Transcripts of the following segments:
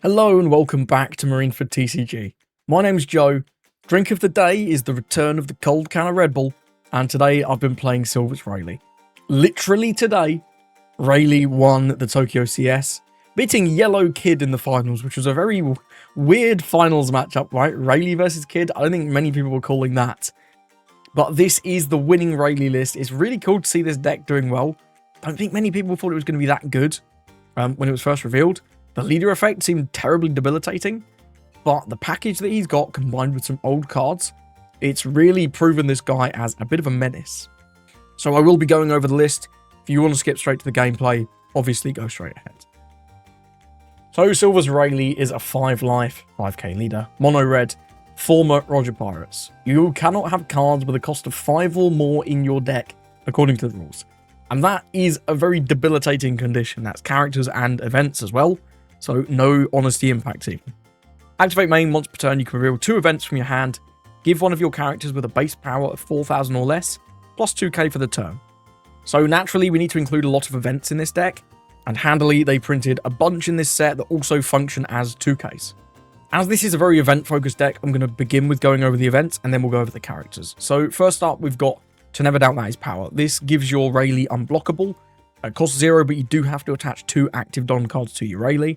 Hello and welcome back to Marineford TCG. My name's Joe. Drink of the day is the return of the cold can of Red Bull, and today I've been playing Silver's Rayleigh. Literally today, Rayleigh won the Tokyo CS, beating Yellow Kid in the finals, which was a very weird finals matchup, right? Rayleigh versus Kid, I don't think many people were calling that. But this is the winning Rayleigh list. It's really cool to see this deck doing well. I don't think many people thought it was going to be that good when it was first revealed. The leader effect seemed terribly debilitating, but the package that he's got combined with some old cards, it's really proven this guy as a bit of a menace. So I will be going over the list. If you want to skip straight to the gameplay, obviously go straight ahead. So Silver's Rayleigh is a 5 life, 5k leader, mono red, former Roger Pirates. You cannot have cards with a cost of 5 or more in your deck, according to the rules. And that is a very debilitating condition. That's characters and events as well. So no honesty impact even. Activate main. Once per turn, you can reveal 2 events from your hand. Give one of your characters with a base power of 4,000 or less, plus 2k for the turn. So naturally, we need to include a lot of events in this deck, and handily, they printed a bunch in this set that also function as 2ks. As this is a very event-focused deck, I'm going to begin with going over the events, and then we'll go over the characters. So first up, we've got To Never Doubt That Is Power. This gives your Rayleigh unblockable. It costs 0, but you do have to attach 2 active Don cards to your Rayleigh.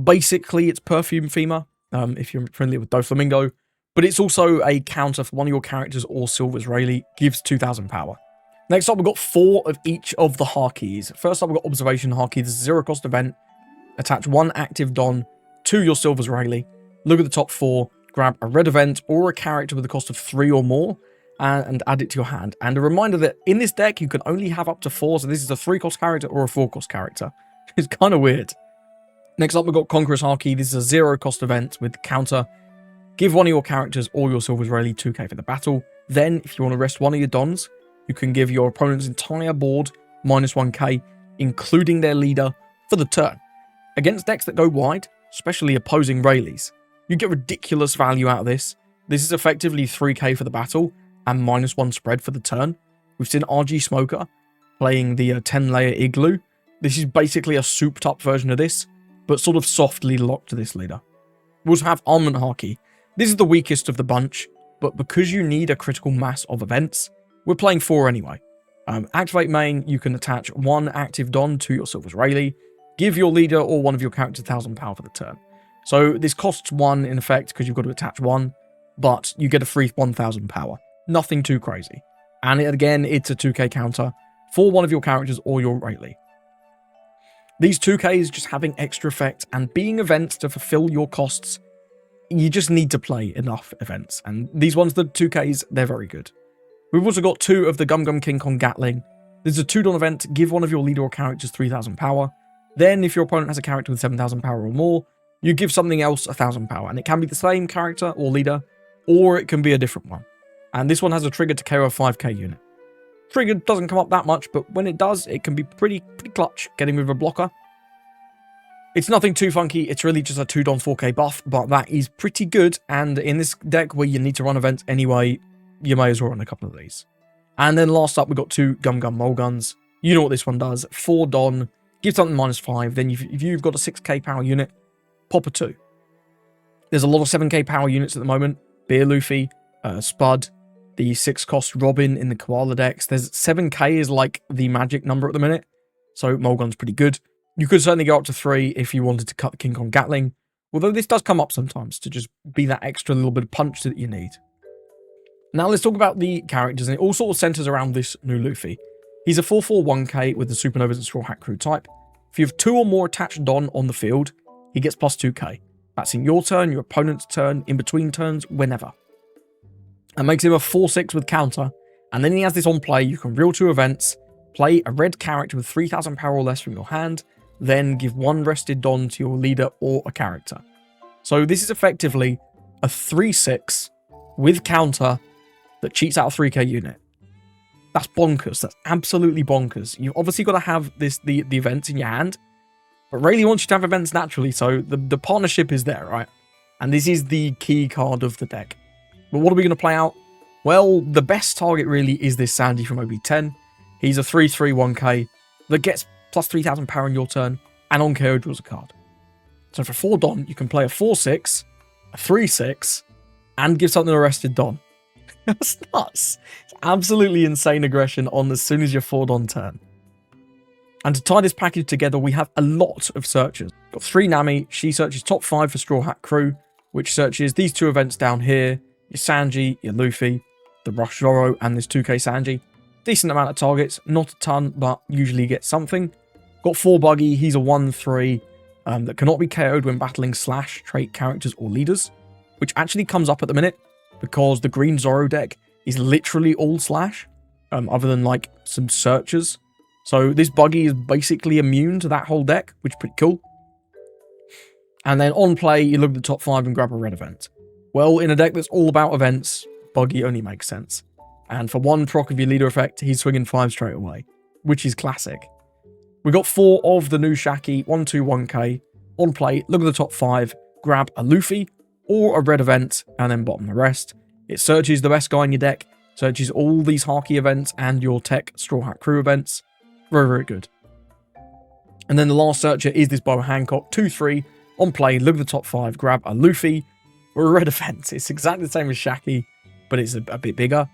Basically, it's Perfume Femur, if you're familiar with Doflamingo, but it's also a counter for one of your characters or Silver's Rayleigh, gives 2,000 power. Next up, we've got 4 of each of the Harkeys. First up, we've got Observation Harkey. This is a 0 cost event. Attach 1 active Don to your Silver's Rayleigh. Look at the top 4, grab a red event or a character with a cost of 3 or more, and add it to your hand. And a reminder that in this deck, you can only have up to 4, so this is a 3 cost character or a 4 cost character. It's kind of weird. Next up, we've got Conqueror's Harkey. This is a 0 cost event with counter. Give one of your characters or your Silver's Rayleigh 2k for the battle. Then, if you want to rest one of your Dons, you can give your opponent's entire board minus 1k, including their leader, for the turn. Against decks that go wide, especially opposing Rayleighs, you get ridiculous value out of this. This is effectively 3k for the battle and minus 1 spread for the turn. We've seen RG Smoker playing the 10-layer Igloo. This is basically a souped-up version of this, but sort of softly locked to this leader. We also have Armament Harkey. This is the weakest of the bunch, but because you need a critical mass of events, we're playing 4 anyway. Activate main, you can attach 1 active Don to your Silver's Rayleigh, give your leader or one of your characters 1,000 power for the turn. So this costs 1 in effect because you've got to attach 1, but you get a free 1,000 power. Nothing too crazy. And again, it's a 2k counter for one of your characters or your Rayleigh. These 2ks just having extra effect and being events to fulfill your costs, you just need to play enough events. And these ones, the 2ks, they're very good. We've also got 2 of the Gum Gum King Kong Gatling. This is a 2-Don event. Give one of your leader or characters 3,000 power. Then, if your opponent has a character with 7,000 power or more, you give something else 1,000 power. And it can be the same character or leader, or it can be a different one. And this one has a trigger to KO a 5k unit. Trigger doesn't come up that much, but when it does, it can be pretty clutch, getting rid of a blocker. It's nothing too funky, it's really just a 2-Don 4k buff, but that is pretty good, and in this deck where you need to run events anyway, you may as well run a couple of these. And then last up, we've got 2 Gum Gum Mole Guns. You know what this one does. 4 Don, give something minus 5, then if you've got a 6k power unit, pop a 2. There's a lot of 7k power units at the moment. Beer Luffy, Spud, the 6 cost Robin in the Koala decks. There's 7k is like the magic number at the minute, so Mole Gun's pretty good. You could certainly go up to 3 if you wanted to cut the King Kong Gatling, although this does come up sometimes to just be that extra little bit of punch that you need. Now let's talk about the characters, and it all sort of centers around this new Luffy. He's a 4/4 1k with the Supernovas and Straw Hat Crew type. If you have 2 or more attached Don on the field, he gets plus 2k. That's in your turn, your opponent's turn, in between turns, whenever. That makes him a 4/6 with counter, and then he has this on play. You can reel 2 events, play a red character with 3,000 power or less from your hand, then give 1 rested Don to your leader or a character. So this is effectively a 3/6 with counter that cheats out a 3k unit. That's bonkers. That's absolutely bonkers. You've obviously got to have the events in your hand, but Rayleigh wants you to have events naturally, so the partnership is there, right? And this is the key card of the deck. But what are we going to play out? Well, the best target really is this Sanji from OP10. He's a 3/3 1k that gets plus 3,000 power in your turn, and on KO draws a card. So for 4 Don, you can play a 4-6, a 3-6, and give something arrested Don. That's nuts. It's absolutely insane aggression on as soon as your 4 Don turn. And to tie this package together, we have a lot of searches. Got 3 Nami. She searches top 5 for Straw Hat Crew, which searches these 2 events down here. Your Sanji, your Luffy, the Rush Zoro, and this 2k Sanji. Decent amount of targets. Not a ton, but usually get something. Got 4 Buggy. He's a 1-3 that cannot be KO'd when battling slash trait characters or leaders, which actually comes up at the minute because the Green Zoro deck is literally all slash, other than like some searches. So this Buggy is basically immune to that whole deck, which is pretty cool. And then on play, you look at the top 5 and grab a red event. Well, in a deck that's all about events, Buggy only makes sense. And for 1 proc of your leader effect, he's swinging 5 straight away, which is classic. We got 4 of the new Shaki, 1-2, 1k. On play, look at the top 5, grab a Luffy or a red event, and then bottom the rest. It searches the best guy in your deck, searches all these Haki events and your tech Straw Hat Crew events. Very, very good. And then the last searcher is this Boa Hancock, 2-3. On play, look at the top 5, grab a Luffy or a red event. It's exactly the same as Shaki, but it's a bit bigger.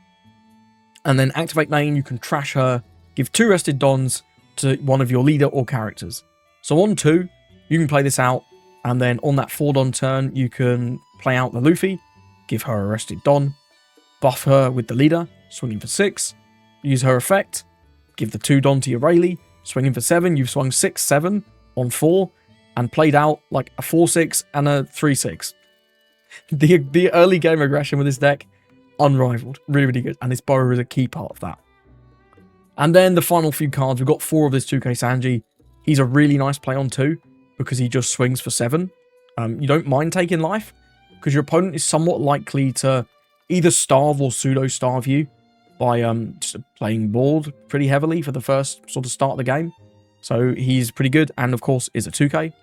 And then activate main, you can trash her, give 2 rested Dons to one of your leader or characters. So on 2, you can play this out, and then on that 4 Don turn, you can play out the Luffy, give her a rested Don, buff her with the leader, swinging for 6, use her effect, give the 2 Don to your Rayleigh, swinging for 7, you've swung 6-7 on 4, and played out like a 4-6 and a 3-6. The early game aggression with this deck, unrivaled. Really, really good. And this Boa is a key part of that. And then the final few cards, we've got 4 of this 2k Sanji. He's a really nice play on 2 because he just swings for 7. You don't mind taking life because your opponent is somewhat likely to either starve or pseudo-starve you by just playing board pretty heavily for the first sort of start of the game. So he's pretty good, and of course is a 2k.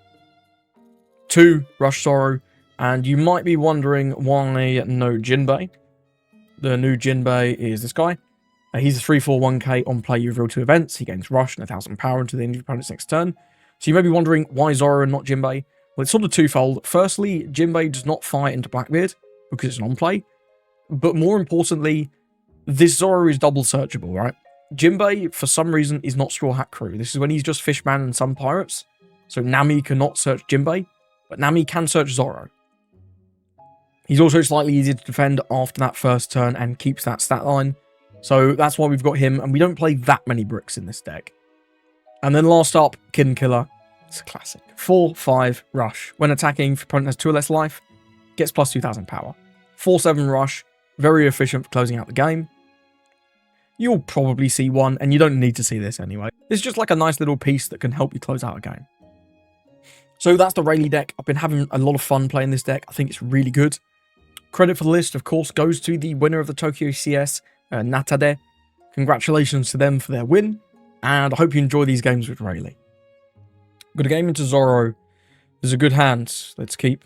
2 Rush Zoro, and you might be wondering why no Jinbei. The new Jinbei is this guy. He's a 3-4-1k. On play, you reveal 2 events. He gains Rush and 1000 power until the end of your opponent's next turn. So you may be wondering why Zoro and not Jinbei. Well, it's sort of twofold. Firstly, Jinbei does not fire into Blackbeard because it's an on-play. But more importantly, this Zoro is double searchable, right? Jinbei, for some reason, is not Straw Hat Crew. This is when he's just Fishman and some pirates. So Nami cannot search Jinbei, but Nami can search Zoro. He's also slightly easier to defend after that first turn and keeps that stat line. So that's why we've got him, and we don't play that many bricks in this deck. And then last up, Kin Killer. It's a classic. 4-5 Rush. When attacking, if your opponent has 2 or less life, gets plus 2000 power. 4-7 Rush. Very efficient for closing out the game. You'll probably see one, and you don't need to see this anyway. It's just like a nice little piece that can help you close out a game. So that's the Rayleigh deck. I've been having a lot of fun playing this deck. I think it's really good. Credit for the list, of course, goes to the winner of the Tokyo CS, Natade. Congratulations to them for their win, and I hope you enjoy these games with Rayleigh. Got a game into Zoro. There's a good hand. Let's keep.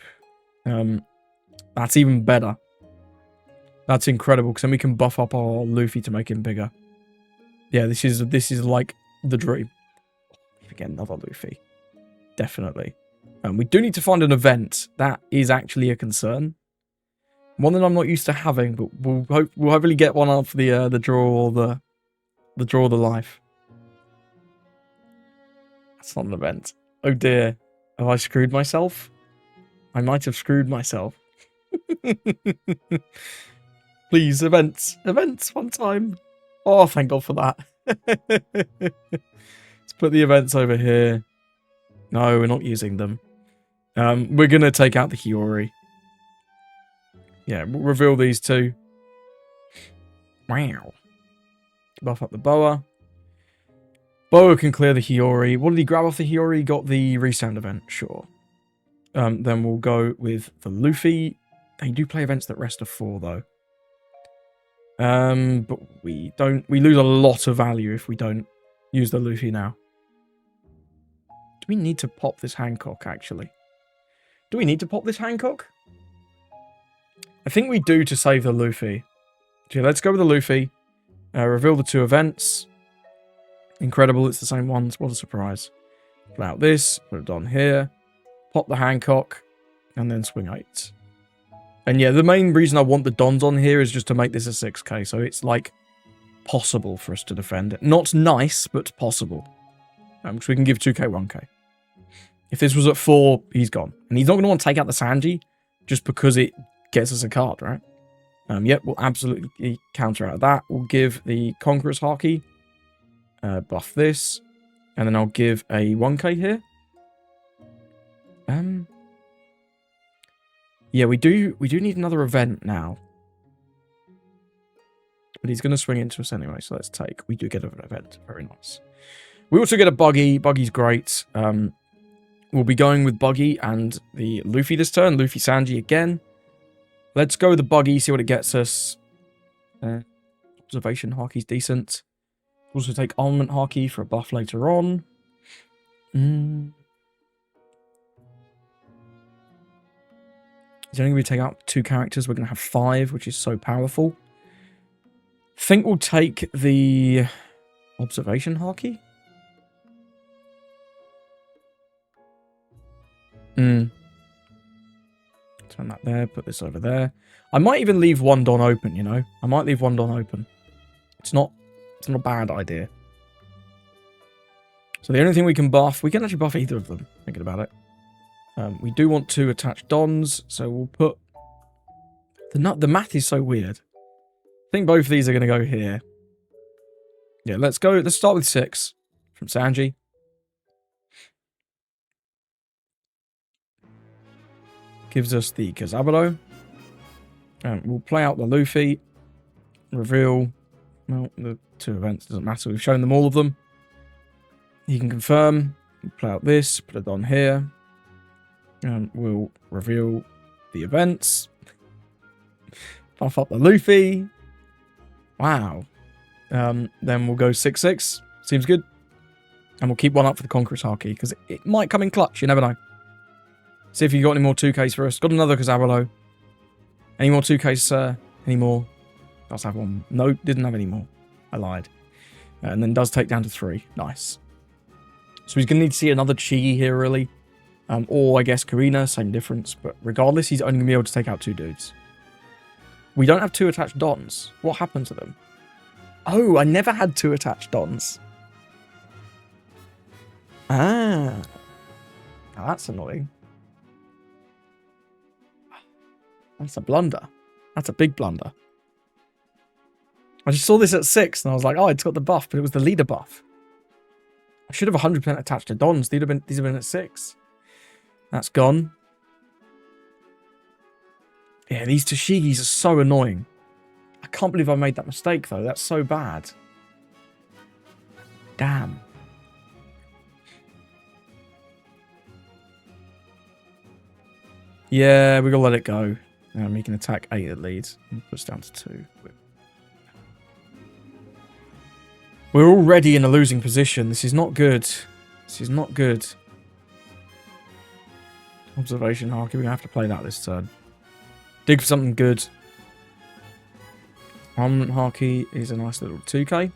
That's even better. That's incredible, because then we can buff up our Luffy to make him bigger. Yeah, this is like the dream. We get another Luffy. Definitely. We do need to find an event. That is actually a concern. One that I'm not used to having, but we'll hopefully get one after the draw or the draw of the life. That's not an event. Oh dear. Have I screwed myself? I might have screwed myself. Please, events. Events one time. Oh, thank God for that. Let's put the events over here. No, we're not using them. We're going to take out the Hiyori. Yeah, we'll reveal these 2. Wow. Buff up the Boa. Boa can clear the Hiyori. What did he grab off the Hiyori? He got the resound event, sure. Then we'll go with the Luffy. They do play events that rest of 4, though. But we lose a lot of value if we don't use the Luffy now. Do we need to pop this Hancock, actually? Do we need to pop this Hancock? I think we do to save the Luffy. So yeah, let's go with the Luffy. Reveal the 2 events. Incredible, it's the same ones. What a surprise. Pull out this, put it on here. Pop the Hancock, and then swing 8. And yeah, the main reason I want the Dons on here is just to make this a 6k, so it's like possible for us to defend it. Not nice, but possible. So we can give 2k, 1k. If this was at 4, he's gone. And he's not going to want to take out the Sanji just because it gets us a card, right? Yep, we'll absolutely counteract that. We'll give the Conqueror's Haki, buff this, and then I'll give a 1k here. Yeah, we do need another event now. But he's going to swing into us anyway, so let's take. We do get an event. Very nice. We also get a Buggy. Buggy's great. We'll be going with Buggy and the Luffy this turn. Luffy Sanji again. Let's go with the Buggy, see what it gets us. Observation Haki's decent. Also take Armament Haki for a buff later on. He's only going to be taking out 2 characters. We're going to have 5, which is so powerful. Think we'll take the Observation Haki. Turn that there, put this over there. I might even leave one Don open, you know? I might leave one Don open. It's not a bad idea. So the only thing we can actually buff either of them, thinking about it. We do want to attach Dons, so we'll put... The math is so weird. I think both of these are going to go here. Yeah, let's start with 6 from Sanji. Gives us the Kazabalo. We'll play out the Luffy. Reveal. Well, the 2 events doesn't matter. We've shown them all of them. He can confirm. We'll play out this. Put it on here. We'll reveal the events. Buff up the Luffy. Wow. Then we'll go 6-6. Seems good. And we'll keep one up for the Conqueror's Haki, because it might come in clutch. You never know. See if you got any more 2Ks for us. Got another Kazabalo. Any more 2Ks, sir? Any more? Does have one. No, didn't have any more. I lied. And then does take down to 3. Nice. So he's going to need to see another Chi here, really. Or, I guess, Karina. Same difference. But regardless, he's only going to be able to take out 2 dudes. We don't have 2 attached Dons. What happened to them? Oh, I never had 2 attached Dons. Ah. Now that's annoying. That's a blunder. That's a big blunder. I just saw this at 6 and I was like, oh, it's got the buff, but it was the leader buff. I should have 100% attached to Dons. These have been at 6. That's gone. Yeah, these Tashigis are so annoying. I can't believe I made that mistake, though. That's so bad. Damn. Yeah, we're going to let it go. He can attack 8 at lead. And puts down to 2. We're already in a losing position. This is not good. This is not good. Observation Haki. We're going to have to play that this turn. Dig for something good. Armament Haki is a nice little 2k.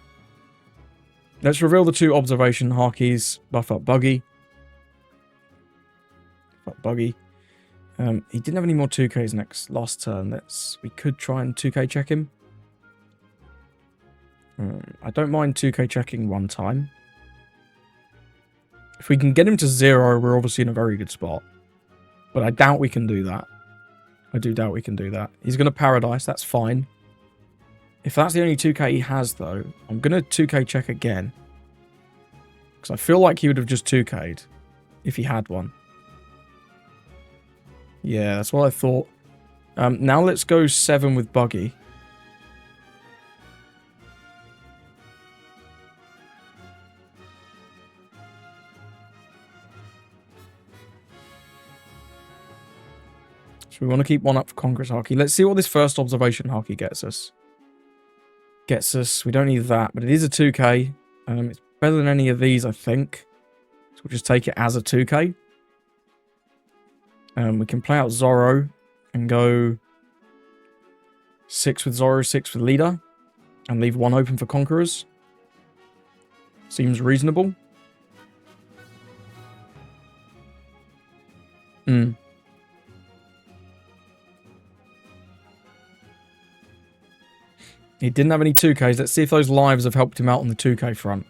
Let's reveal the 2 Observation Hakis. Buff up Buggy. Buff up Buggy. He didn't have any more 2Ks last turn. We could try and 2K check him. I don't mind 2K checking one time. If we can get him to 0, we're obviously in a very good spot. But I doubt we can do that. I do doubt we can do that. He's going to Paradise. That's fine. If that's the only 2K he has, though, I'm going to 2K check again. Because I feel like he would have just 2K'd if he had one. Yeah, that's what I thought. Now let's go 7 with Buggy. So we want to keep one up for Conqueror's Haki. Let's see what this first Observation Haki gets us. We don't need that, but it is a 2K. It's better than any of these, I think. So we'll just take it as a 2K. We can play out Zoro and go 6 with Zoro, 6 with Leader, and leave 1 open for Conquerors. Seems reasonable. Mm. He didn't have any 2Ks. Let's see if those lives have helped him out on the 2K front.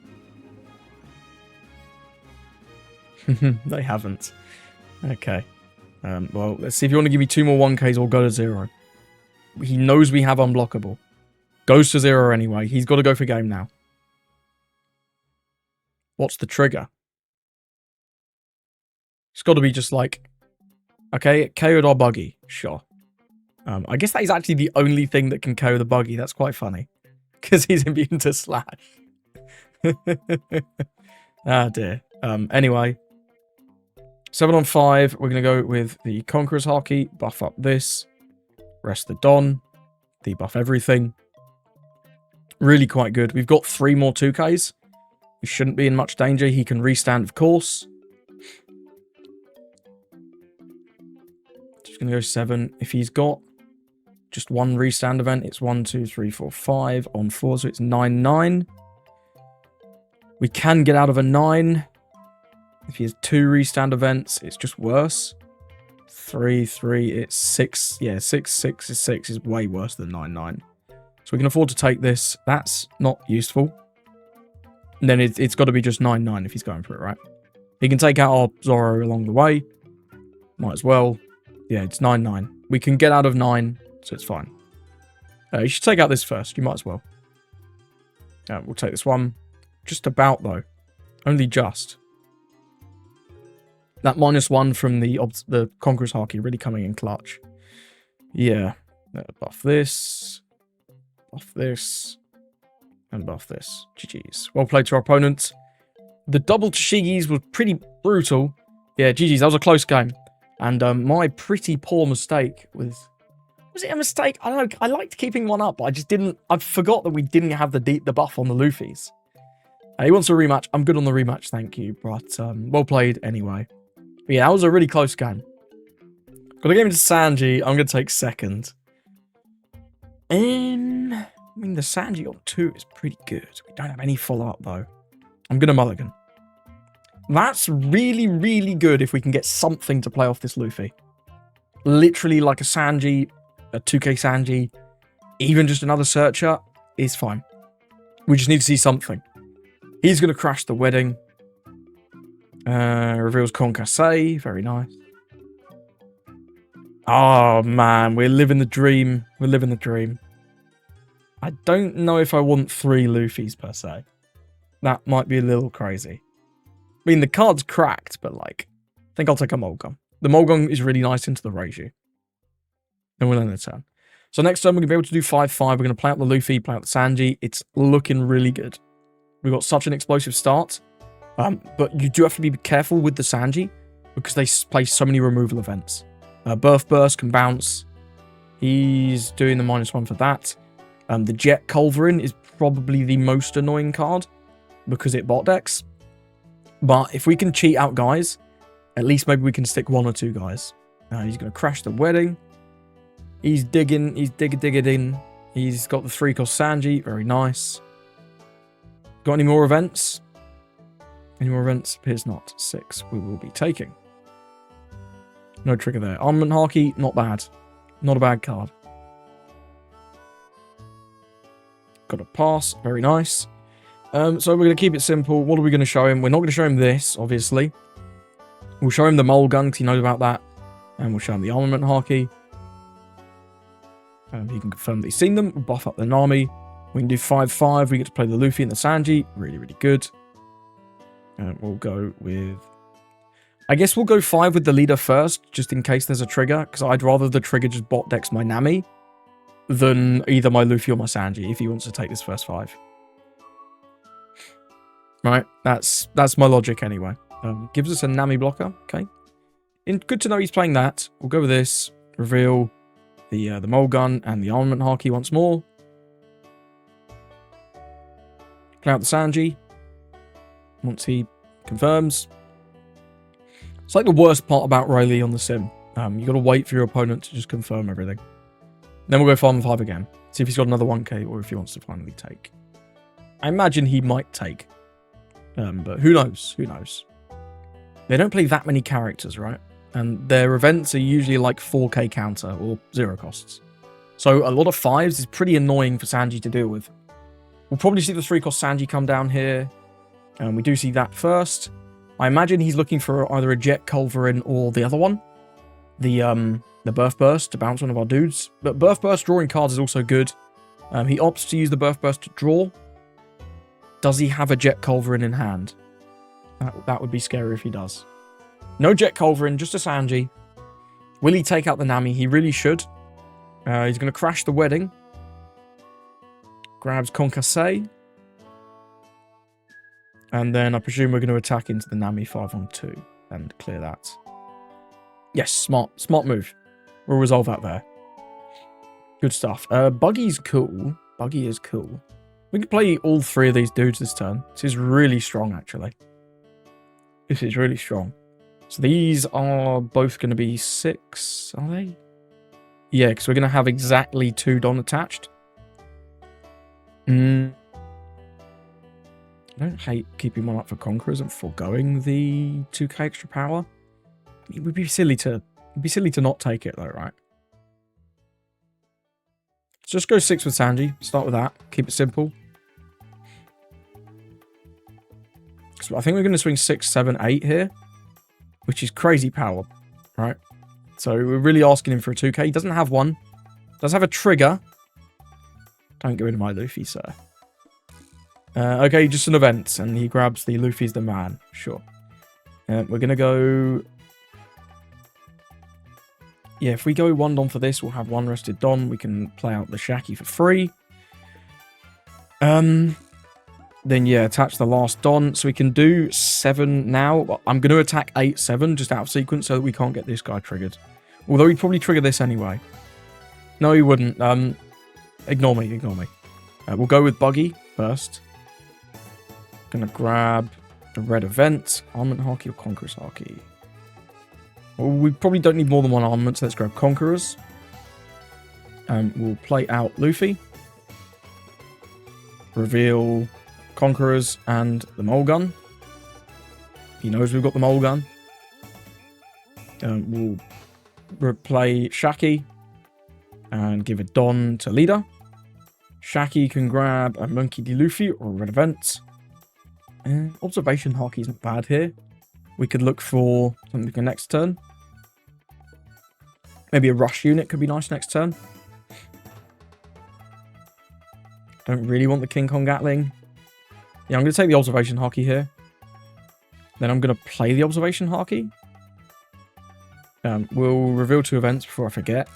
They haven't. Okay. Well, let's see if you want to give me 2 more 1Ks or go to 0. He knows we have unblockable. Goes to 0 anyway. He's got to go for game now. What's the trigger? It's got to be just like... Okay, KO'd our buggy. Sure. I guess that is actually the only thing that can KO the buggy. That's quite funny. Because he's immune to slash. Ah, dear. Anyway. 7 on 5. We're going to go with the Conqueror's Haki. Buff up this. Rest the Don. Debuff everything. Really quite good. We've got 3 more 2Ks. He shouldn't be in much danger. He can restand, of course. Just going to go 7. If he's got just 1 restand event, it's 1, 2, 3, 4, 5 on 4. So it's 9, 9. We can get out of a 9. If he has 2 restand events, it's just worse. 3, 3, it's 6. Yeah, 6, 6 is 6 is way worse than 9, 9. So we can afford to take this. That's not useful. And then it's got to be just 9, 9 if he's going for it, right? He can take out our Zoro along the way. Might as well. Yeah, it's 9, 9. We can get out of 9, so it's fine. You should take out this first. You might as well. We'll take this one. Just about, though. Only just. That -1 from the Conqueror's Haki really coming in clutch. Yeah. Buff this. Buff this. And buff this. GG's. Well played to our opponent. The double Tashigis was pretty brutal. Yeah, GG's. That was a close game. And my pretty poor mistake was... Was it a mistake? I don't know. I liked keeping one up, but I just didn't... I forgot that we didn't have the buff on the Luffys. He wants a rematch. I'm good on the rematch, thank you. But well played anyway. But yeah, that was a really close game. Got a game into Sanji. I'm going to take second. I mean, the Sanji on 2 is pretty good. We don't have any follow-up, though. I'm going to mulligan. That's really, really good if we can get something to play off this Luffy. Literally like a Sanji, a 2K Sanji, even just another searcher is fine. We just need to see something. He's going to crash the wedding. Reveals Concasse. Very nice. Oh, man. We're living the dream. We're living the dream. I don't know if I want 3 Luffys, per se. That might be a little crazy. I mean, the card's cracked, but, like, I think I'll take a Mulgun. The Mulgun is really nice into the Reiju. Then we'll end the turn. So next turn, we're going to be able to do 5-5. We're going to play out the Luffy, play out the Sanji. It's looking really good. We've got such an explosive start. But you do have to be careful with the Sanji, because they play so many removal events. Birth Burst can bounce. He's doing the -1 for that. The Jet Culverin is probably the most annoying card, because it bot decks. But if we can cheat out guys, at least maybe we can stick 1 or 2 guys. He's going to crash the wedding. He's digging in. He's got the 3-cost Sanji. Very nice. Got any more events? Any more events? Appears not. 6 we will be taking. No trigger there. Armament Haki, not bad. Not a bad card. Got a pass. Very nice. So we're going to keep it simple. What are we going to show him? We're not going to show him this, obviously. We'll show him the Mulgun, because he knows about that. And we'll show him the Armament Haki. He can confirm that he's seen them. We'll buff up the Nami. We can do 5-5. We get to play the Luffy and the Sanji. Really, really good. And we'll go with... I guess we'll go 5 with the leader first, just in case there's a trigger. Because I'd rather the trigger just bot decks my Nami than either my Luffy or my Sanji, if he wants to take this first 5. Right, that's my logic anyway. Gives us a Nami blocker, okay. Good to know he's playing that. We'll go with this. Reveal the Mulgun and the Armament Haki once more. Play out the Sanji. Once he confirms. It's like the worst part about Rayleigh on the sim. You got to wait for your opponent to just confirm everything. Then we'll go 5-5 again. See if he's got another 1k or if he wants to finally take. I imagine he might take. But who knows? Who knows? They don't play that many characters, right? And their events are usually like 4k counter or 0 costs. So a lot of 5s is pretty annoying for Sanji to deal with. We'll probably see the 3 cost Sanji come down here. And we do see that first. I imagine he's looking for either a Jet Culverin or the other one. The Birth Burst to bounce one of our dudes. But Birth Burst drawing cards is also good. He opts to use the Birth Burst to draw. Does he have a Jet Culverin in hand? That would be scary if he does. No Jet Culverin, just a Sanji. Will he take out the Nami? He really should. He's going to crash the wedding. Grabs Concasse. And then I presume we're going to attack into the Nami 5-on-2 and clear that. Yes, smart move. We'll resolve that there. Good stuff. Buggy's cool. Buggy is cool. We can play all 3 of these dudes this turn. This is really strong, actually. This is really strong. So these are both going to be 6, are they? Yeah, because we're going to have exactly 2 Don attached. I don't hate keeping one up for Conquerors and foregoing the 2k extra power. It would be silly to not take it though, right? Let's just go 6 with Sanji. Start with that. Keep it simple. So I think we're going to swing 6, 7, 8 here, which is crazy power, right? So we're really asking him for a 2k. He doesn't have one. Does have a trigger. Don't get rid of my Luffy, sir. Okay, just an event, and he grabs the Luffy's the man. Sure. We're going to go... Yeah, if we go 1 Don for this, we'll have 1 rested Don. We can play out the Shaki for free. Then, yeah, attach the last Don. So we can do 7 now. I'm going to attack 8, 7, just out of sequence, so that we can't get this guy triggered. Although he'd probably trigger this anyway. No, he wouldn't. Ignore me. We'll go with Buggy first. Gonna grab the red event. Armament Haki or Conqueror's Haki? Well, we probably don't need more than 1 armament, so let's grab Conquerors. We'll play out Luffy. Reveal Conquerors and the Mole Gun. He knows we've got the Mole Gun. We'll replay Shaki and give a Don to leader. Shaki can grab a Monkey D. Luffy or a red event. Observation Haki isn't bad here. We could look for something for next turn. Maybe a rush unit could be nice next turn. Don't really want the King Kong Gatling. Yeah, I'm going to take the Observation Haki here. Then I'm going to play the Observation Haki. We'll reveal 2 events before I forget.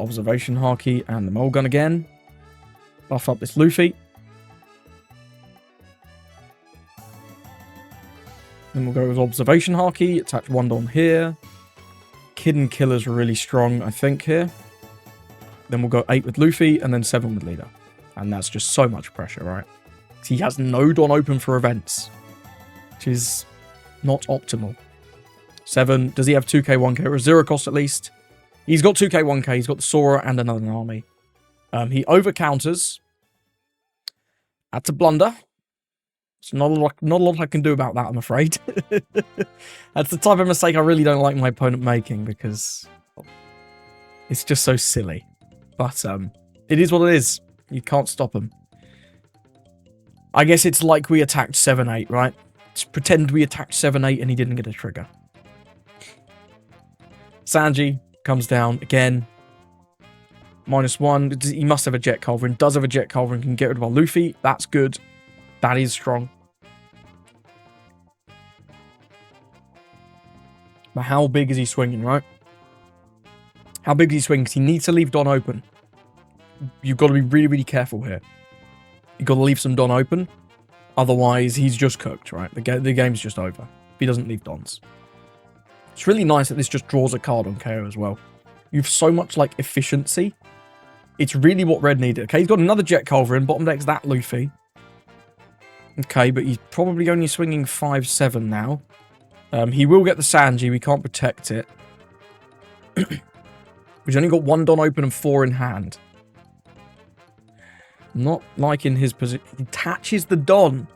Observation Haki and the Mole Gun again. Buff up this Luffy. Then we'll go with Observation Haki. Attach 1 Don here. Kid and Killers are really strong, I think, here. Then we'll go 8 with Luffy and then 7 with Leader. And that's just so much pressure, right? He has no Don open for events, which is not optimal. 7. Does he have 2k, 1k, or a 0 cost at least? He's got 2k, 1k. He's got the Sora and another army. He over counters. That's a blunder. It's not a lot I can do about that, I'm afraid. That's the type of mistake I really don't like my opponent making because it's just so silly. But it is what it is. You can't stop him. I guess it's like we attacked 7-8, right? Just pretend we attacked 7-8 and he didn't get a trigger. Sanji comes down again. -1. He must have a Jet Culverin. Does have a Jet Culverin. Can get rid of our Luffy. That's good. That is strong. But how big is he swinging, right? How big is he swinging? Because he needs to leave Don open. You've got to be really, really careful here. You've got to leave some Don open. Otherwise, he's just cooked, right? The game's just over if he doesn't leave Dons. It's really nice that this just draws a card on KO as well. You have so much, like, efficiency. It's really what Red needed. Okay, he's got another Jet Culverin. Bottom deck's that Luffy. Okay, but he's probably only swinging 5-7 now. He will get the Sanji. We can't protect it. We've only got 1 Don open and 4 in hand. Not liking his position. He attaches the Don.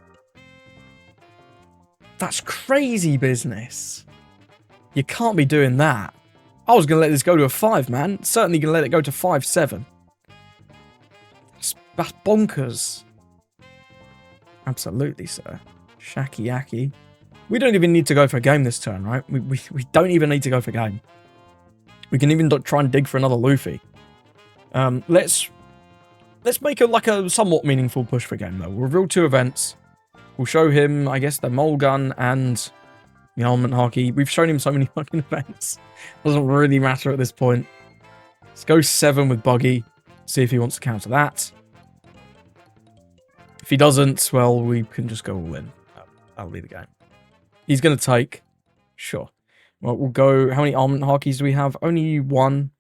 That's crazy business. You can't be doing that. I was going to let this go to a 5, man. Certainly going to let it go to 5-7. That's bonkers. Absolutely, sir. Shacky yacky. We don't even need to go for a game this turn, right? We don't even need to go for a game. We can even try and dig for another Luffy. Let's make a somewhat meaningful push for a game, though. We'll reveal 2 events. We'll show him, I guess, the mole gun and the armament haki. We've shown him so many fucking events. Doesn't really matter at this point. Let's go 7 with Buggy. See if he wants to counter that. If he doesn't, well, we can just go all in. That'll be the game. He's going to take. Sure. Well, we'll go. How many armament hakis do we have? Only 1.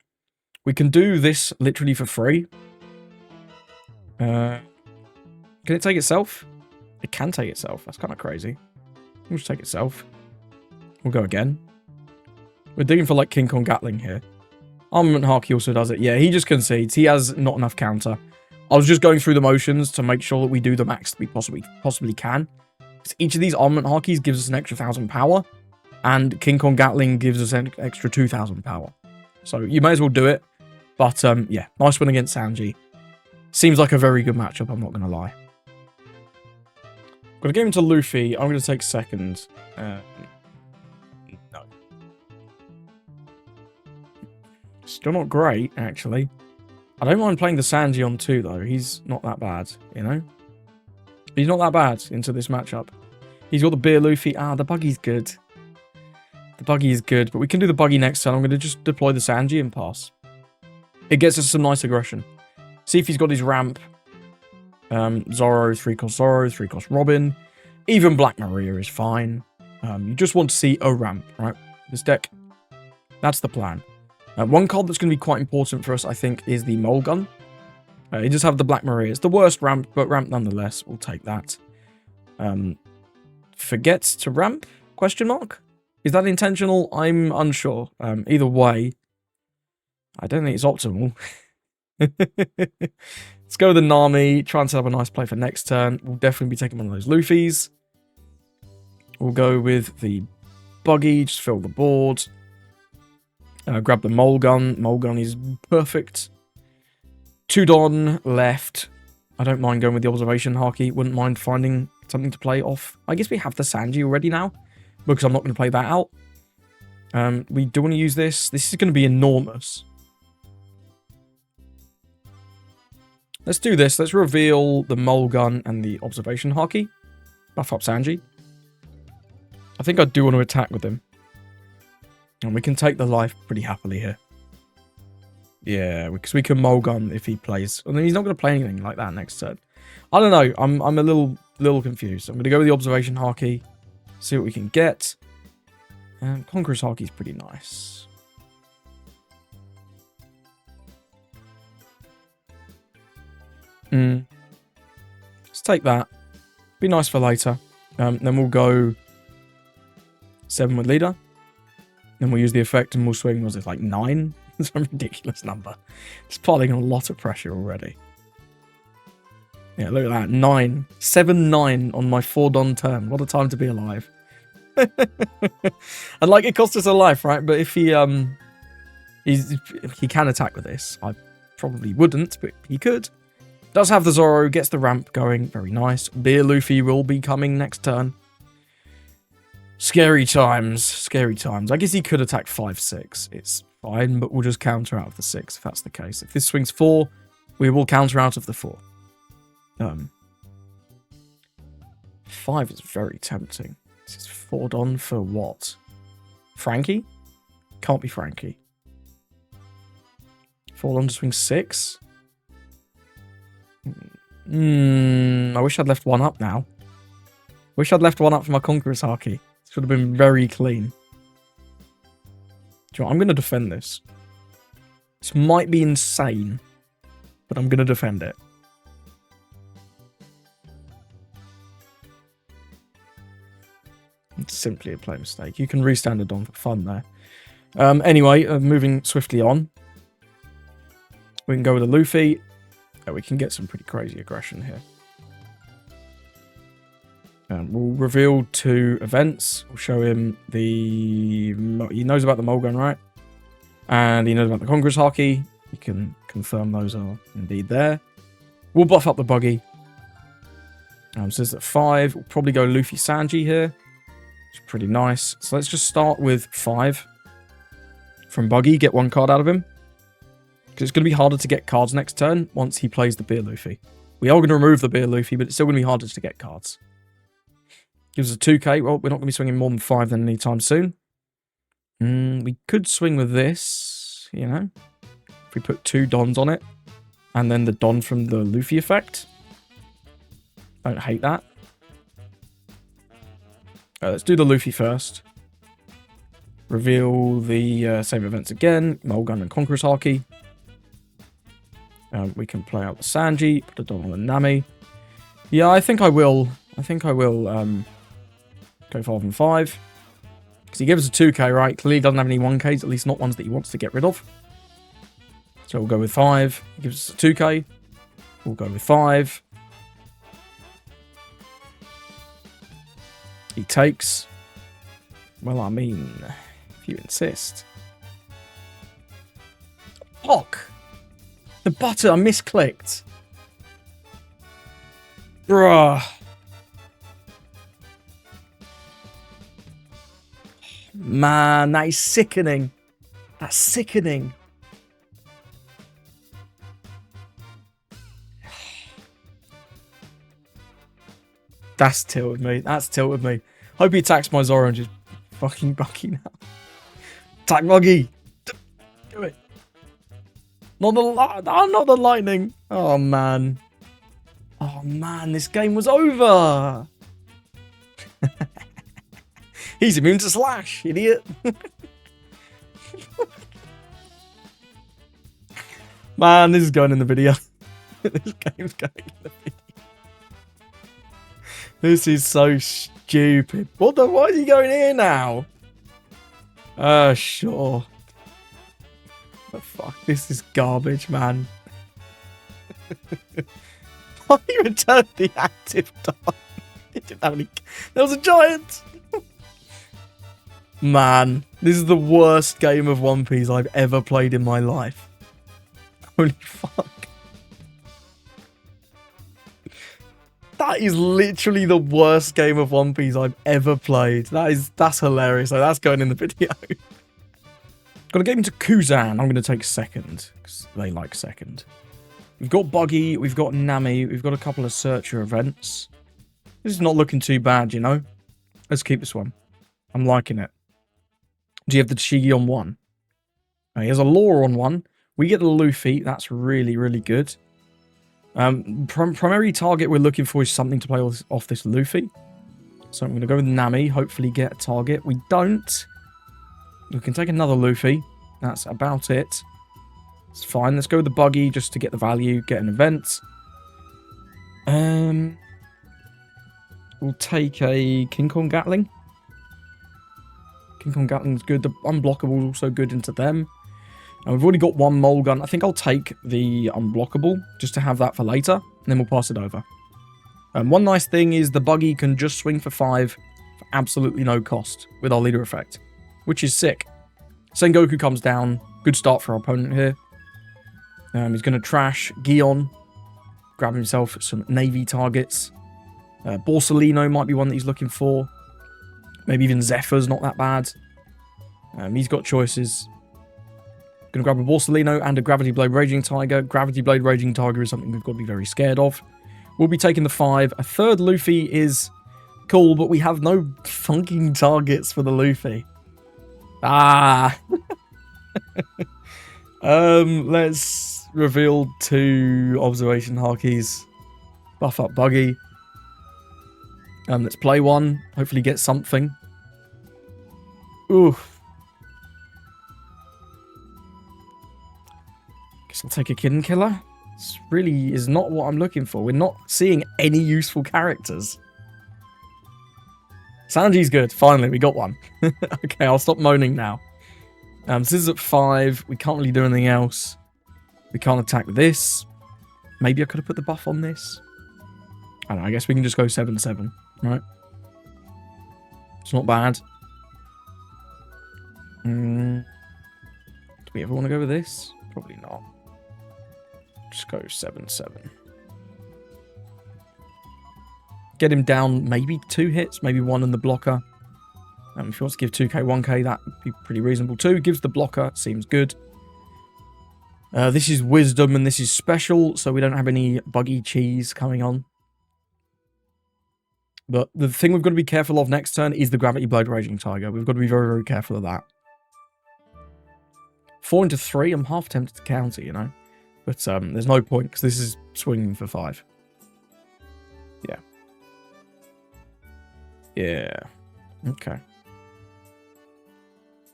We can do this literally for free. Can it take itself? It can take itself. That's kind of crazy. We'll just take itself. We'll go again. We're digging for like King Kong Gatling here. Armament haki also does it. Yeah, he just concedes. He has not enough counter. I was just going through the motions to make sure that we do the max that we possibly can. Because each of these armament hakis gives us an extra 1,000 power. And King Kong Gatling gives us an extra 2,000 power. So you may as well do it. But yeah, nice win against Sanji. Seems like a very good matchup, I'm not going to lie. Got to give him to Luffy. I'm going to take second. No. Still not great, actually. I don't mind playing the Sanji on 2, though. He's not that bad, you know? He's not that bad into this matchup. He's got the beer Luffy. Ah, the buggy's good. The buggy is good, but we can do the buggy next turn. I'm going to just deploy the Sanji and pass. It gets us some nice aggression. See if he's got his ramp. Zoro, 3-cost Zoro, 3-cost Robin. Even Black Maria is fine. You just want to see a ramp, right? This deck. That's the plan. One card that's going to be quite important for us, I think, is the Mole Gun. You just have the Black Maria. It's the worst ramp, but ramp nonetheless. We'll take that. Forget to ramp? Question mark? Is that intentional? I'm unsure. Either way, I don't think it's optimal. Let's go with the Nami. Try and set up a nice play for next turn. We'll definitely be taking one of those Luffys. We'll go with the Buggy. Just fill the board. Grab the Mole Gun. Mole Gun is perfect. 2 Don left. I don't mind going with the Observation Haki. Wouldn't mind finding something to play off. I guess we have the Sanji already now, because I'm not going to play that out. We do want to use this. This is going to be enormous. Let's do this. Let's reveal the Mole Gun and the Observation Haki. Buff up Sanji. I think I do want to attack with him. And we can take the life pretty happily here. Yeah, because we can Mole Gun if he plays. I mean, he's not going to play anything like that next turn. I don't know. I'm a little confused. I'm going to go with the Observation Haki. See what we can get. Conqueror's Haki is pretty nice. Let's take that. Be nice for later. Then we'll go 7 with leader. Then we'll use the effect and we'll swing, was it like 9? Some ridiculous number. It's piling on a lot of pressure already. Yeah, look at that. 9. 7-9 on my 4-don turn. What a time to be alive. And like, it cost us a life, right? But if he can attack with this. I probably wouldn't, but he could. Does have the Zoro, gets the ramp going. Very nice. Beer Luffy will be coming next turn. Scary times. Scary times. I guess he could attack 5-6. It's fine, but we'll just counter out of the 6 if that's the case. If this swings 4, we will counter out of the 4. 5 is very tempting. This is 4-don for what? Frankie? Can't be Frankie. 4-don to swing 6? I wish I'd left 1 up now. Wish I'd left 1 up for my Conqueror's Haki. Should have been very clean. Do you know what? I'm going to defend this. This might be insane, but I'm going to defend it. It's simply a play mistake. You can restand it on for fun there. Anyway, moving swiftly on. We can go with a Luffy. We can get some pretty crazy aggression here. We'll reveal 2 events. We'll show him the... He knows about the Mulgun, right? And he knows about the Congress Haki. You can confirm those are indeed there. We'll buff up the buggy. Says at 5. We'll probably go Luffy Sanji here. Which is pretty nice. So let's just start with 5. From buggy, get 1 card out of him. Because it's going to be harder to get cards next turn once he plays the Beer Luffy. We are going to remove the Beer Luffy, but it's still going to be harder to get cards. Gives us a 2k. Well, we're not going to be swinging more than 5 then anytime soon. We could swing with this, you know. If we put 2 Dons on it. And then the Don from the Luffy effect. Don't hate that. Let's do the Luffy first. Reveal the same events again. Mulgun and Conqueror's Haki. We can play out the Sanji. Put a Don on the Nami. Yeah, I think I will. Go 5 and 5. Because he gives us a 2k, right? Clearly doesn't have any 1ks, at least not ones that he wants to get rid of. So we'll go with 5. He gives us a 2k. We'll go with 5. He takes. Well, I mean, if you insist. Fuck! The button, I misclicked. Bruh. Man, that is sickening. That's sickening. That's tilted me. That's tilted me. Hope he attacks my Zoro and just fucking Buggy now. Attack Buggy. Do it. Not the lightning. Oh, man. Oh, man. This game was over. He's immune to slash, idiot. Man, this is going in the video. This game's going in the video. This is so stupid. Why is he going here now? Sure. The fuck? This is garbage, man. Why you returned the active Don? It didn't have any... There was a giant! Man, this is the worst game of One Piece I've ever played in my life. Holy fuck. That is literally the worst game of One Piece I've ever played. That's hilarious. So that's going in the video. Got to get into Kuzan. I'm going to take second because they like second. We've got Buggy. We've got Nami. We've got a couple of Searcher events. This is not looking too bad, you know. Let's keep this one. I'm liking it. Do you have the Chigi on 1? He has a Law on 1. We get the Luffy. That's really, really good. Primary target we're looking for is something to play off this Luffy. So I'm going to go with Nami. Hopefully get a target. We don't. We can take another Luffy. That's about it. It's fine. Let's go with the Buggy just to get the value. Get an event. We'll take a King Kong Gatling. King Kong Gatling's good. The Unblockable is also good into them. And we've already got 1 Mulgun. I think I'll take the Unblockable just to have that for later. And then we'll pass it over. One nice thing is the Buggy can just swing for 5 for absolutely no cost with our leader effect. Which is sick. Sengoku comes down. Good start for our opponent here. He's going to trash Gion. Grab himself some Navy targets. Borsalino might be one that he's looking for. Maybe even Zephyr's not that bad. He's got choices. Gonna grab a Borsalino and a Gravity Blade Raging Tiger. Gravity Blade Raging Tiger is something we've got to be very scared of. We'll be taking the 5. A third Luffy is cool, but we have no fucking targets for the Luffy. Ah! Let's reveal 2 Observation Hakis. Buff up Buggy. Let's play 1. Hopefully get something. Oof. Guess I'll take a Kitten Killer. This really is not what I'm looking for. We're not seeing any useful characters. Sanji's good. Finally, we got one. Okay, I'll stop moaning now. This is at 5. We can't really do anything else. We can't attack this. Maybe I could have put the buff on this. I don't know. I guess we can just go 7-7, right? It's not bad. Do we ever want to go with this? Probably not. Just go 7-7. Get him down maybe 2 hits, maybe 1 in the blocker. If he wants to give 2k, 1k, that would be pretty reasonable too. Gives the blocker, seems good. This is wisdom and this is special, so we don't have any buggy cheese coming on. But the thing we've got to be careful of next turn is the Gravity Blade Raging Tiger. We've got to be very, very careful of that. 4 into 3, I'm half tempted to counter, you know. But there's no point, because this is swinging for 5. Yeah. Yeah. Okay.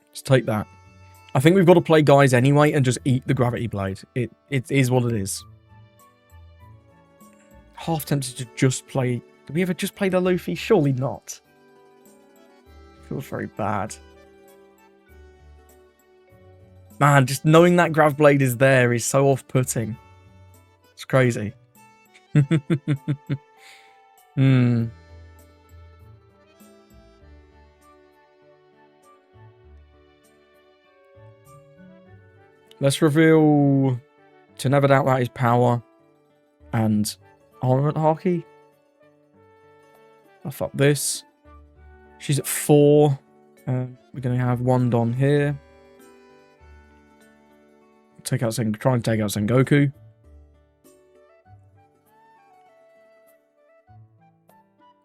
Let's take that. I think we've got to play guys anyway and just eat the Gravity Blade. It is what it is. Half tempted to just play... Did we ever just play the Luffy? Surely not. Feels very bad. Man, just knowing that Grav Blade is there is so off-putting. It's crazy. Let's reveal to never doubt that is power and armament haki. Buff up this. She's at 4. We're going to have 1 Don here. Take out try and take out Sengoku.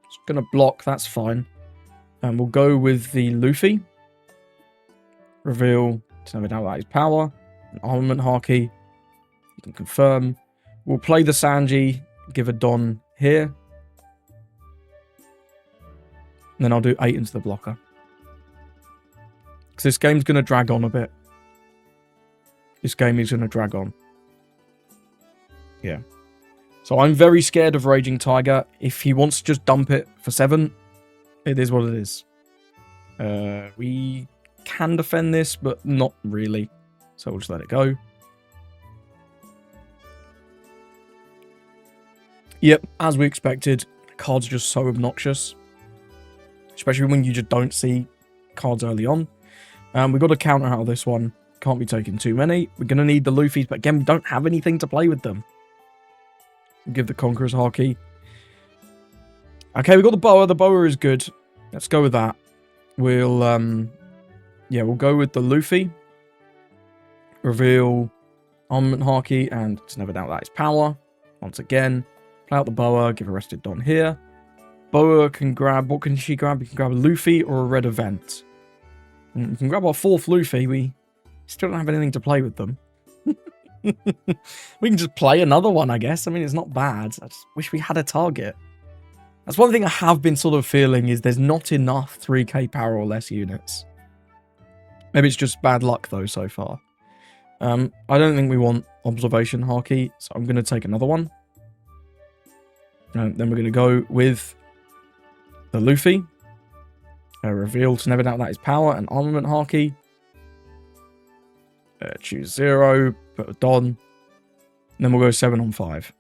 It's going to block, that's fine. And we'll go with the Luffy. Reveal to never doubt that is power. An armament haki. You can confirm. We'll play the Sanji. Give a Don here. And then I'll do 8 into the blocker. Because this game's going to drag on a bit. This game is going to drag on. Yeah. So I'm very scared of Raging Tiger. If he wants to just dump it for 7, it is what it is. We can defend this, but not really. So we'll just let it go. Yep, as we expected, cards are just so obnoxious. Especially when you just don't see cards early on. We've got to counter out of this one. Can't be taking too many. We're going to need the Luffys, but again, we don't have anything to play with them. We'll give the Conqueror's Haki. Okay, we got the Boa. The Boa is good. Let's go with that. We'll, yeah, we'll go with the Luffy. Reveal Armament Haki, and to never doubt that is power. Once again, play out the Boa, give a Rested Don here. Boa can grab, what can she grab? We can grab a Luffy or a red event. We can grab our 4th Luffy. We still don't have anything to play with them. We can just play another one, I guess. I mean, it's not bad. I just wish we had a target. That's one thing I have been sort of feeling is there's not enough 3k power or less units. Maybe it's just bad luck, though, so far. I don't think we want Observation Haki, so I'm going to take another one. And then we're going to go with the Luffy. Reveal to never doubt that is power and Armament Haki. Choose 0, put a Don. And then we'll go 7 on 5.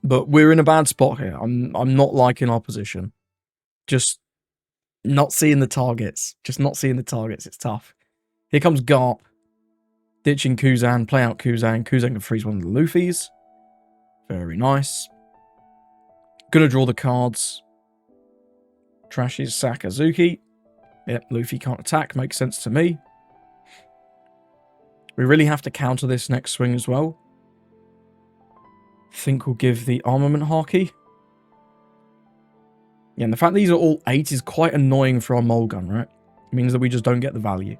But we're in a bad spot here. I'm not liking our position. Just not seeing the targets. Just not seeing the targets. It's tough. Here comes Garp. Ditching Kuzan. Play out Kuzan. Kuzan can freeze one of the Luffys. Very nice. Gonna draw the cards. Trashes Sakazuki. Yep, Luffy can't attack. Makes sense to me. We really have to counter this next swing as well. I think we'll give the Armament Haki. Yeah, and the fact these are all 8 is quite annoying for our Mole Gun, right? It means that we just don't get the value.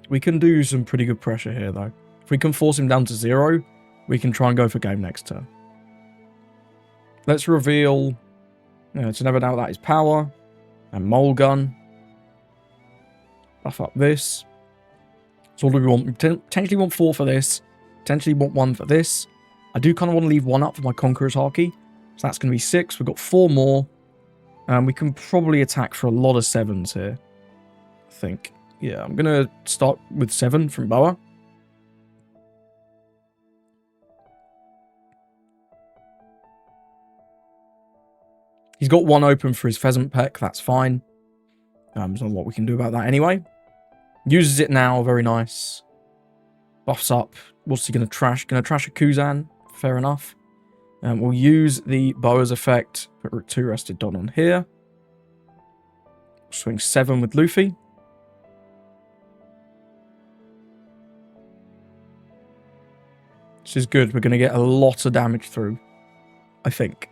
We can do some pretty good pressure here, though. If we can force him down to 0, we can try and go for game next turn. Let's reveal... to never doubt that is power. And Mole Gun. Buff up this. So what do we want? We potentially want 4 for this. Potentially want 1 for this. I do kind of want to leave 1 up for my Conqueror's Haki. So that's going to be 6. We've got 4 more. And we can probably attack for a lot of 7s here. I think. Yeah, I'm going to start with 7 from Boa. He's got one open for his pheasant peck. That's fine. There's not what we can do about that anyway. Uses it now. Very nice. Buffs up. What's he going to trash? Going to trash a Kuzan. Fair enough. We'll use the Boa's effect. Put 2 rested Don on here. Swing 7 with Luffy. This is good. We're going to get a lot of damage through. I think.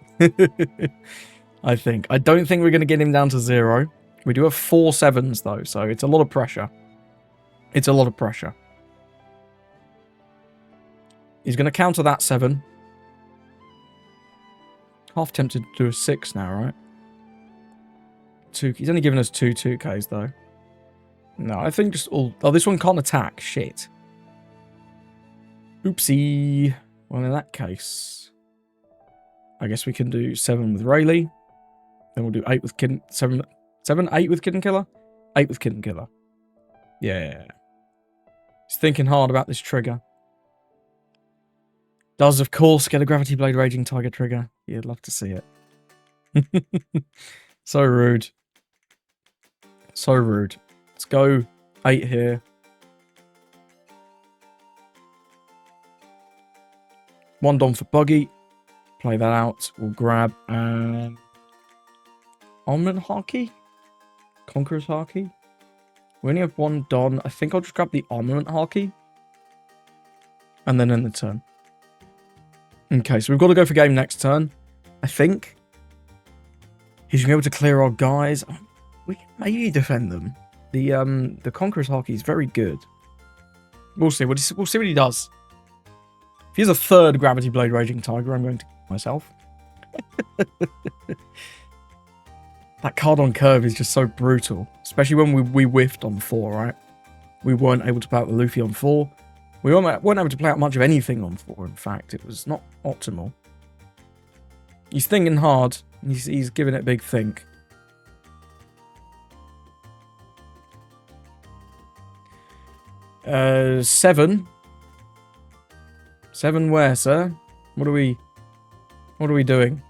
I think. I don't think we're going to get him down to 0. We do have 4 7s though, so it's a lot of pressure. It's a lot of pressure. He's going to counter that 7. Half tempted to do a 6 now, right? He's only given us 2 2Ks though. No, I think just all... Oh, this one can't attack. Shit. Oopsie. Well, in that case, I guess we can do 7 with Rayleigh. Then we'll do 8 with Kid... 7, 8 with Kid Killer? 8 with Kid Killer. Yeah. He's thinking hard about this trigger. Does, of course, get a Gravity Blade Raging Tiger trigger. You'd love to see it. So rude. So rude. Let's go 8 here. One Dom for Buggy. Play that out. We'll grab Armament Haki? Conqueror's Haki? We only have 1 Don. I think I'll just grab the Armament Haki. And then end the turn. Okay, so we've got to go for game next turn. I think. He's going to be able to clear our guys. We can maybe defend them. The Conqueror's Haki is very good. We'll see. We'll see what he does. If he has a 3rd Gravity Blade Raging Tiger, I'm going to kill myself. That card on curve is just so brutal. Especially when we whiffed on 4, right? We weren't able to play out the Luffy on 4. We weren't able to play out much of anything on 4, in fact. It was not optimal. He's thinking hard. He's giving it a big think. Uh, 7. 7 where, sir? What are we doing?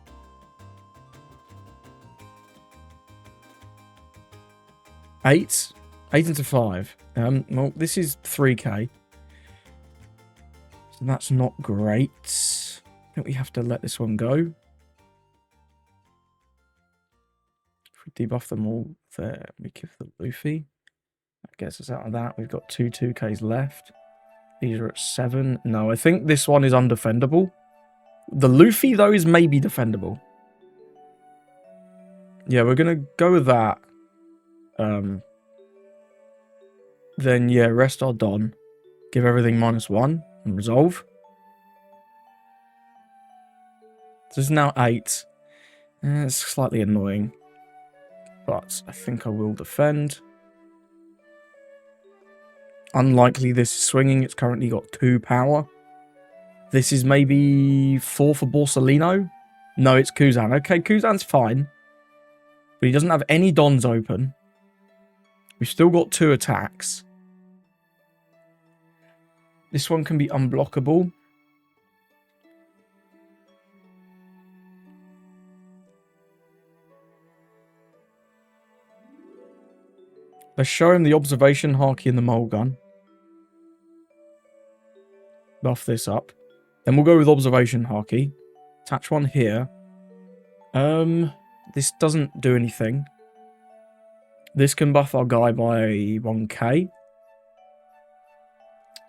Eight into 5. Well, this is 3k. So that's not great. I think we have to let this one go. If we debuff them all there, we give the Luffy. That gets us out of that. We've got 2 2Ks left. These are at 7. No, I think this one is undefendable. The Luffy, though, is maybe defendable. Yeah, we're going to go with that. Then, yeah, rest our Don. Give everything -1 and resolve. This is now 8. It's slightly annoying. But I think I will defend. Unlikely this is swinging. It's currently got 2 power. This is maybe 4 for Borsalino. No, it's Kuzan. Okay, Kuzan's fine. But he doesn't have any Dons open. We've still got 2 attacks. This one can be unblockable. Let's show him the observation Haki and the mole gun. Buff this up. Then we'll go with observation Haki. Attach one here. This doesn't do anything. This can buff our guy by 1k.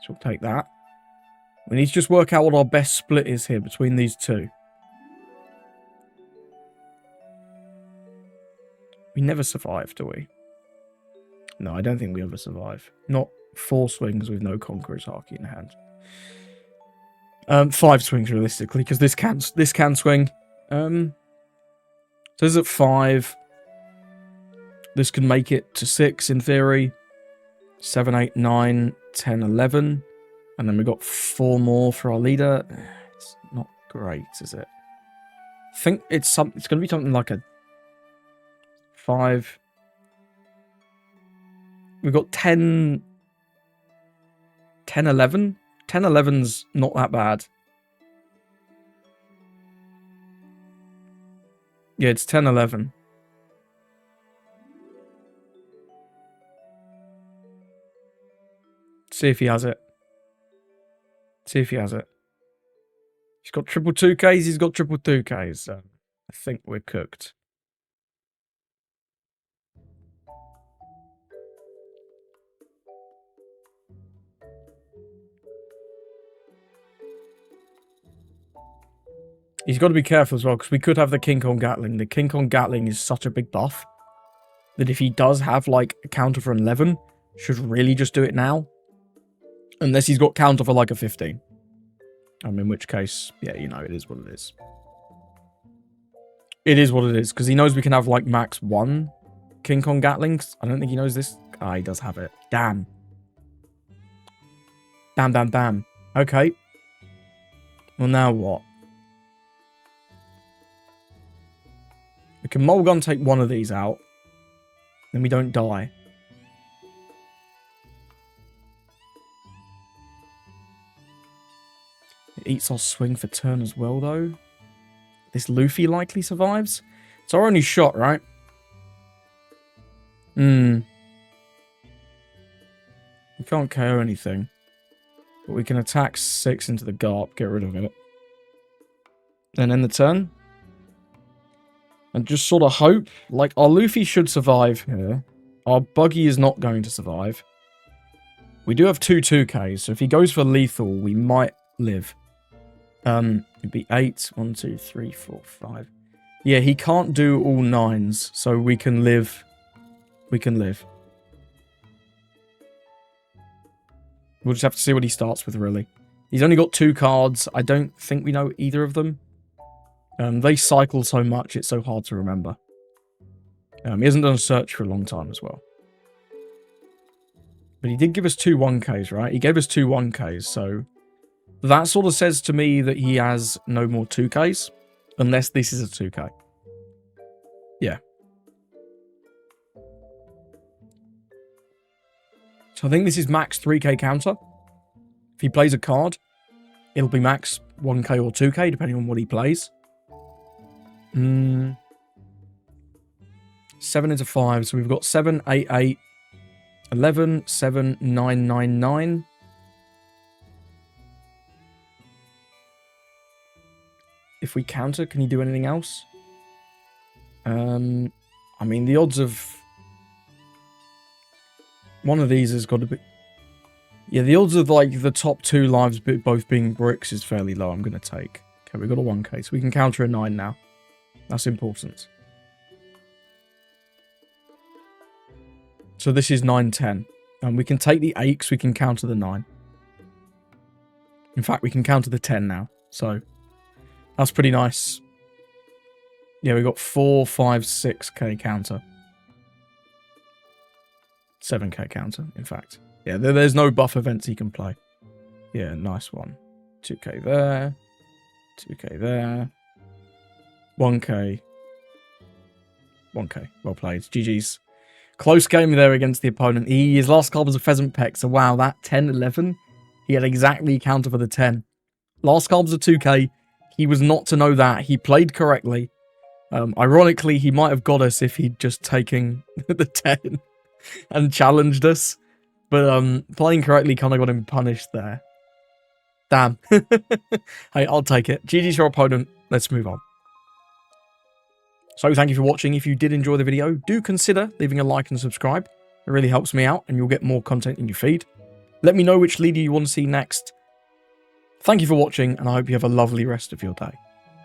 So we'll take that. We need to just work out what our best split is here between these 2. We never survive, do we? No, I don't think we ever survive. Not 4 swings with no Conqueror's Haki in hand. 5 swings realistically, because this can swing. So this is at 5. This can make it to 6 in theory. 7, 8, 9, 10, 11. And then we got 4 more for our leader. It's not great, is it? I think it's going to be something like a 5. We've got 10, 11. 10, 11's not that bad. Yeah, it's 10, 11. See if he has it. See if he has it. He's got triple 2Ks, he's got triple 2Ks. So I think we're cooked. He's got to be careful as well, because we could have the King Kong Gatling. The King Kong Gatling is such a big buff that if he does have, like, a counter for 11, should really just do it now. Unless he's got counter for, like, a 15. In which case, yeah, you know, it is what it is. It is what it is, because he knows we can have, like, max 1 King Kong Gatlings. I don't think he knows this. Ah, he does have it. Damn. Bam, bam, bam. Okay. Well, now what? We can Mulgun take one of these out. Then we don't die. It eats our swing for turn as well, though. This Luffy likely survives. It's our only shot, right? We can't KO anything. But we can attack 6 into the Garp, get rid of it. Then end the turn. And just sort of hope. Like, our Luffy should survive here. Our Buggy is not going to survive. We do have 2 2Ks, so if he goes for lethal, we might live. It'd be 8. 1, 2, 3, 4, 5. Yeah, he can't do all 9s, so we can live. We can live. We'll just have to see what he starts with, really. He's only got 2 cards. I don't think we know either of them. They cycle so much, it's so hard to remember. He hasn't done a search for a long time as well. But he did give us 2 1Ks, right? He gave us 2 1Ks, so... that sort of says to me that he has no more 2Ks. Unless this is a 2K. Yeah. So I think this is max 3K counter. If he plays a card, it'll be max 1K or 2K, depending on what he plays. 7 into 5, so we've got 7, 8, 8, 11, 7, 9, 9, 9. If we counter, can he do anything else? I mean, the odds of... one of these has got to be... yeah, the odds of, like, the top 2 lives both being bricks is fairly low. I'm going to take. Okay, we've got a 1K, so we can counter a 9 now. That's important. So this is 9, 10. And we can take the 8 because we can counter the 9. In fact, we can counter the 10 now. So... that's pretty nice. Yeah, we got 4, 5, 6K counter. 7K counter, in fact. Yeah, there's no buff events he can play. Yeah, nice one. 2K there. 2K there. 1K. 1K. Well played. GG's. Close game there against the opponent. His last card was a Pheasant Peck. So wow, that 10-11. He had exactly counter for the 10. Last card was a 2K. He was not to know that. He played correctly. Ironically, he might have got us if he'd just taken the 10 and challenged us. But playing correctly kind of got him punished there. Damn. Hey, I'll take it. GG's your opponent. Let's move on. So thank you for watching. If you did enjoy the video, do consider leaving a like and subscribe. It really helps me out and you'll get more content in your feed. Let me know which leader you want to see next. Thank you for watching, and I hope you have a lovely rest of your day.